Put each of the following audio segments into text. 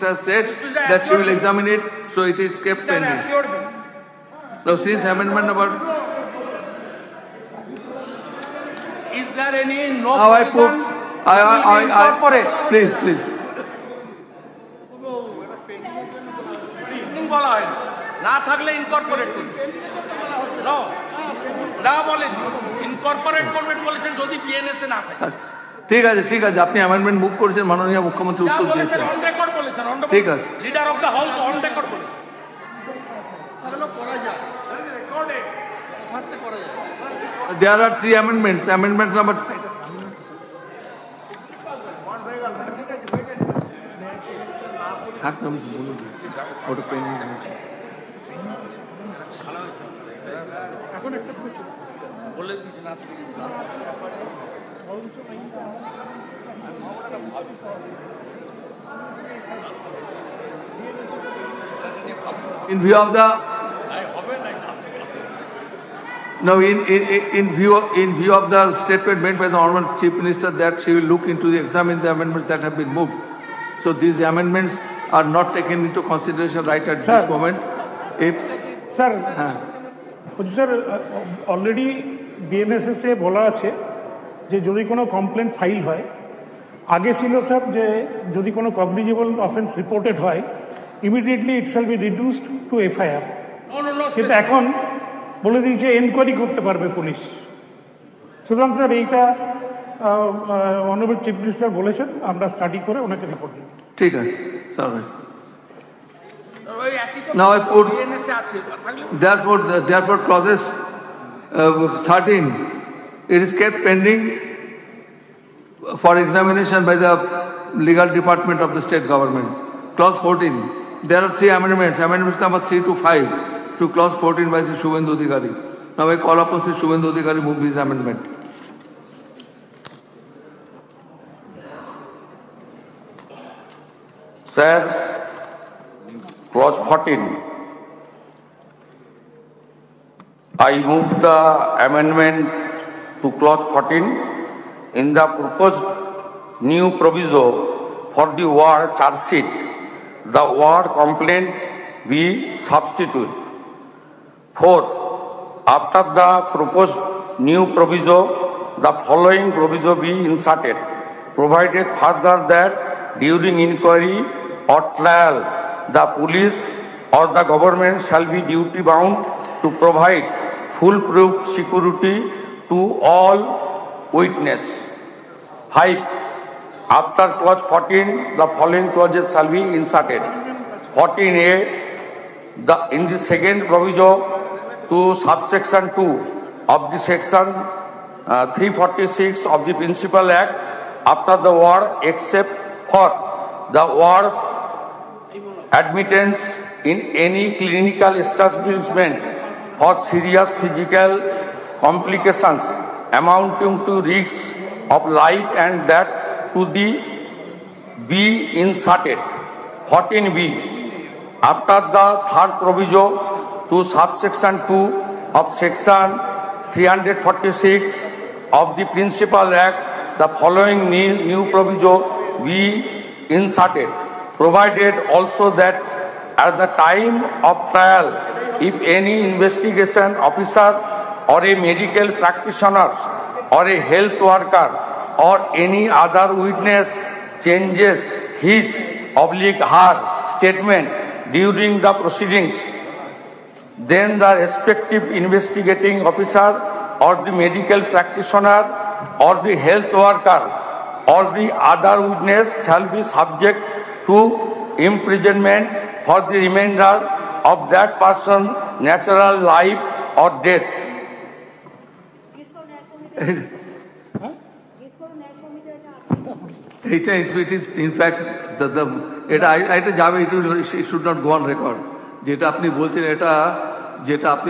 has said that she will examine it, so it is kept pending. So since amendment number... Is there any no Now I put... incorporate? Please. বলা হয় না থাকলে incorporate করবে না বলেন incorporate করবেন বলেছেন যদি বিএনএসএ না থাকে ঠিক আছে আপনি অ্যামেন্ডমেন্ট মুভ করেছেন, মাননীয় মুখ্যমন্ত্রী উত্তর দিয়েছেন। অন রেকর্ড বলেছেন, ঠিক আছে, leader of the house on record বলেছেন। There are 3 amendments. Amendment number... In view of the... No, in view of the statement made by the Honourable Chief Minister that she will look into examine the amendments that have been moved. So these amendments are not taken into consideration right at this moment. Sir, already BNSS এ বলা আছে যে যদি কোনো complaint file হয়, আগে ছিল sir যে যদি কোনো কগনিজেবল অফেন্স রিপোর্টেড হয় immediately it shall be reduced to FIR. কিন্তু এখন বলে দিয়েছে এনকোয়ারি করতে পারবে পুলিশ। সুতরাং স্যার এইটা অনারেবল চিফ মিনিস্টার বলেছেন, আমরা স্টাডি করে ওনাকে রিপোর্ট দিই। ঠিক আছে sir. Now I put therefore clauses 13, it is kept pending for examination by the legal department of the state government. Clause 14, there are 3 amendments. Amendments number 3 to 5 to clause 14 by Sri Shubhendu Adhikari. Now I call upon Sri Shubhendu Adhikari move his amendment. Sir, clause 14. I move the amendment to clause 14 in the proposed new proviso for the word charge sheet. The word complaint be substituted. 4. After the proposed new proviso, the following proviso be inserted. Provided further that during inquiry or trial, the police or the government shall be duty bound to provide foolproof security to all witness. 5. After clause 14, the following clauses shall be inserted. 14A, in the second proviso to subsection 2 of the section 346 of the Principal Act, after the word except for the words admittance in any clinical establishment for serious physical complications amounting to risks of life and that to the be inserted. 14B, after the third proviso to subsection 2 of section 346 of the Principal Act, the following new proviso be inserted. Provided also that at the time of trial, if any investigation officer or a medical practitioner or a health worker or any other witness changes his/her statement during the proceedings, then the respective investigating officer or the medical practitioner or the health worker or the other witness shall be subject to imprisonment for the remainder of that person's natural life or death. It is in fact এটা যাবে, it should not go on record. যেটা আপনি বলছেন যেটা আপনি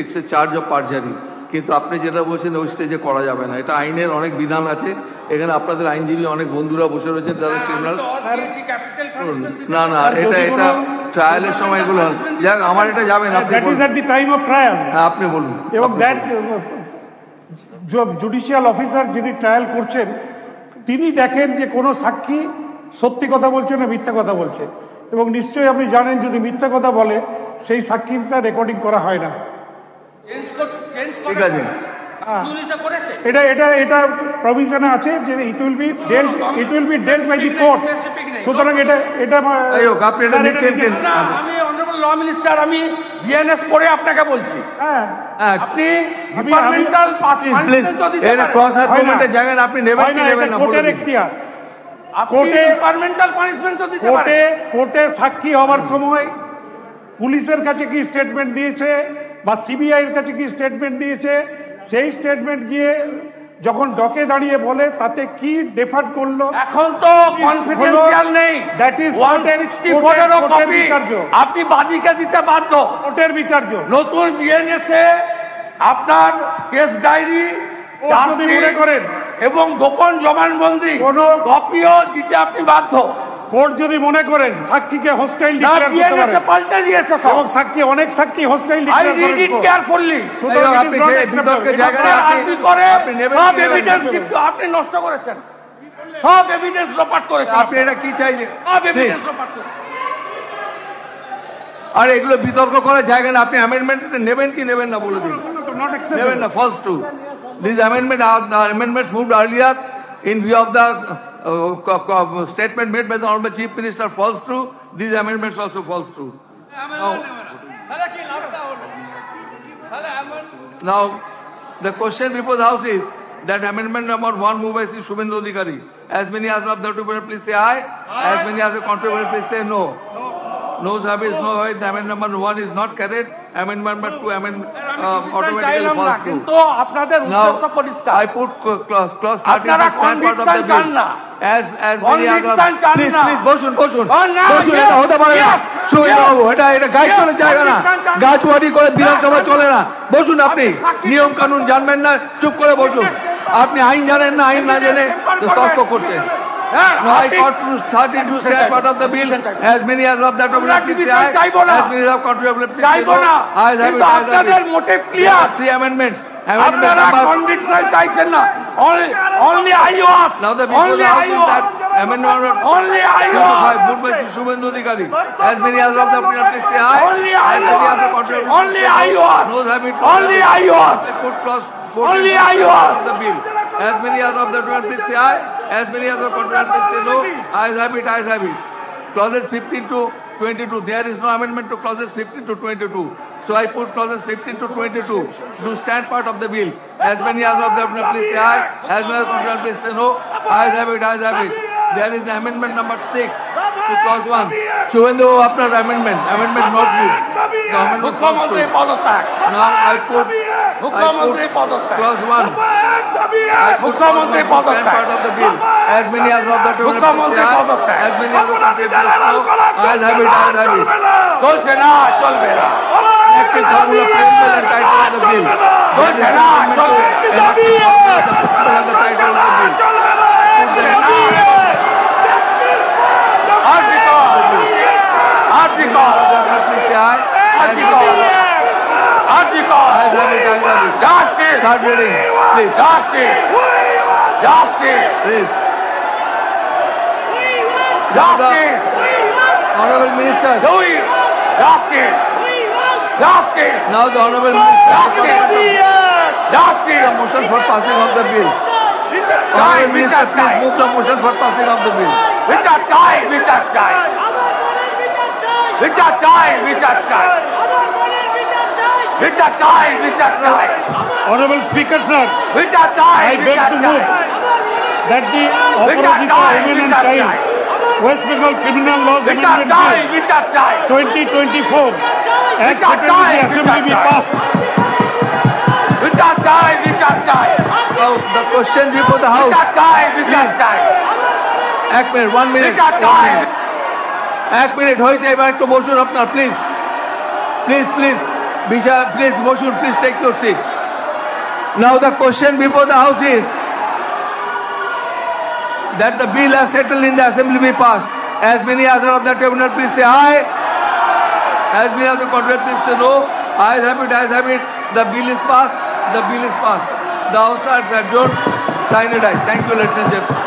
it's a charge of পারজারি, কিন্তু আপনি যেটা বলছেন ওই স্টেজে করা যাবে না। এটা আইনের অনেক বিধান আছে, এখানে আপনাদের আইনজীবী অনেক বন্ধুরা বসে রয়েছেন যারা ক্রিমিনাল। না এটা ট্রায়ালের সময় এগুলো যাক, আমার এটা যাবে না। আপনি বলুন। এবং দ্যাট জুডিশিয়াল অফিসার যিনি ট্রায়াল করছেন তিনি দেখেন যে কোনো সাক্ষী সত্যি কথা বলছে না মিথ্যা কথা বলছে, এবং নিশ্চয়ই আপনি জানেন যদি মিথ্যা কথা বলে সেই সাক্ষীটা রেকর্ডিং করা হয় না। ঠিক আছে, এটা এটা এটা প্রভিশনে আছে যে it will be dealt by the court. সুতরাং এটা এটা আপনি এটা নিচ্ছেন কেন? আমি অনারেবল ল মিনিস্টার, আমি বিএনএস পড়ে আপনাকে বলছি, আপনি ডিপার্টমেন্টাল ক্রস আর্গুমেন্টের জায়গায় আপনি নেবেন কি নেবেন না কোর্টের এখতিয়ার। ডিপার্টমেন্টাল পানিশমেন্ট তো দিতে পারেন। কোর্টে সাক্ষী হওয়ার সময় পুলিশের কাছে কি স্টেটমেন্ট দিয়েছে বা সিবিআই এর কাছে কি স্টেটমেন্ট দিয়েছে, সেই স্টেটমেন্ট গিয়ে যখন ডকে দাঁড়িয়ে বলে তাতে কি ডেফার করলো, এখন তো কনফিডেন্সিয়াল নেই, দ্যাট ইজ 164 কপি আপনি বাদীকে দিতে বাধ্য, কোর্টের বিচার্য। নতুন বিএনএস এ আপনার কেস ডায়েরি যদি মনে করেন এবং গোপন জবানবন্দি কোন কপিও দিতে আপনি বাধ্য। কোর্ট যদি মনে করেন সাক্ষীকে হোস্টাইল ডিক্লেয়ার করতে পারে, পাল্টে দিয়েছে সব, এবং সাক্ষী অনেক সাক্ষী হোস্টাইল ডিক্লেয়ার করেন। I read it carefully. সুতরাং আপনি সেই বিতর্কের জায়গায় আপনি করে সব এভিডেন্স কিন্তু আপনি নষ্ট করেছেন, সব এভিডেন্স লোপাট করেছেন। আপনি এটা কি চাইছেন? সব এভিডেন্স লোপাট করেছেন। আর এগুলো বিতর্ক করার জায়গা না, আপনি অ্যামেন্ডমেন্ট নেবেন কি নেবেন না বলে দিন। নেবেন না, false true. These amendments moved earlier in view of the statement made by the Honorable Chief Minister false true. These amendments also false true. Now, the question before the House is that amendment number 1 moved by Sri Shubhendu Adhikari. As many as of the to please say aye. As many as the contrary please say no. No habit, no habit. The amendment number 1 is not carried. Amendment number 2 automatically falls through. Now, I put clause 13 to stand part of the bill. As many as of please বসুন এটা হতে পারে না। এটা guide করে জায়গা না, গাছওয়ারি করে বিধানসভা চলে না। বসুন, আপনি নিয়ম কানুন জানবেন না, চুপ করে বসুন। আপনি আইন জানেন না, আইন না জেনে তর্ক করছেন। No, I caught 13 to stand part of the bill. As many as of that please say aye. As many as of contrary please say no. Ayes have it, ayes have it. motive clear. 3 amendments. আপনারা conviction চাইছেন না, only IOS. Now the people are asking that amendment only IOS. moved by Sri Shubhendu Adhikari. As many as of the please say aye. Only As many as of contrary only IOS. No have it. Only IOS. I put clause 14 Only to IOS. of the bill. As many as of the please say aye. As many as of contrary please say no. Ayes have it, ayes have it. Clauses 15 to 22. There is no amendment to clauses 15 to 22. So I put clauses 15 to 22 to stand part of the bill. As many as of the please say aye. As many as of contrary please say no. Ayes have it, ayes have it. There is the amendment number 6 to clause 1. Shubhendu after amendment not moved. The amendment মুখ্যমন্ত্রী পদত্যাগ। Now I put মুখ্যমন্ত্রী পদত্যাগ। clause 1. মুখ্যমন্ত্রী Stand পদত্যাগ। part of the bill. As many as of the মুখ্যমন্ত্রী পদত্যাগ। as many as of the ayes have it, ayes have it. চলছে না, চলবে না। Active formula preamble and title of the bill. চলছে না, চলবে না। The title of the bill. Please say aye. Ayes have it, ayes have it. Justice. Start reading, please. Justice. Justice. Please. Justice. Honorable Minister. Do it. Justice. Justice. Now the Honorable Minister. Justice. The motion for passing of the bill. Honorable Minister, please move the motion for passing of the bill. বিচার চাই, বিচার চাই। বিচার চাই, বিচার চাই। বিচার চাই, বিচার চাই। Honorable Speaker, sir, বিচার চাই, I beg বিচার to চাই। move that the Opposition to Women and Child West Bengal Criminal Laws বিচার Amendment চাই, Bill বিচার চাই। 2024 as settled in the Assembly be passed. বিচার চাই, বিচার চাই। Now the question before the House. বিচার চাই, বিচার চাই। এক মিনিট, 1 minute. বিচার চাই। 1 minute হয়েছে, এবার একটু বসুন আপনার, প্লিজ প্লিজ প্লিজ প্লিজ বসুন, please take your seat. Now the question before the House is that the bill as settled in the Assembly be passed. As many as are of the tribunal please say aye. As many as the contrary please say no. Ayes have it, ayes have it. The bill is passed. The bill is passed. The House stands adjourned. Sign it aye. Thank you, ladies and gentlemen.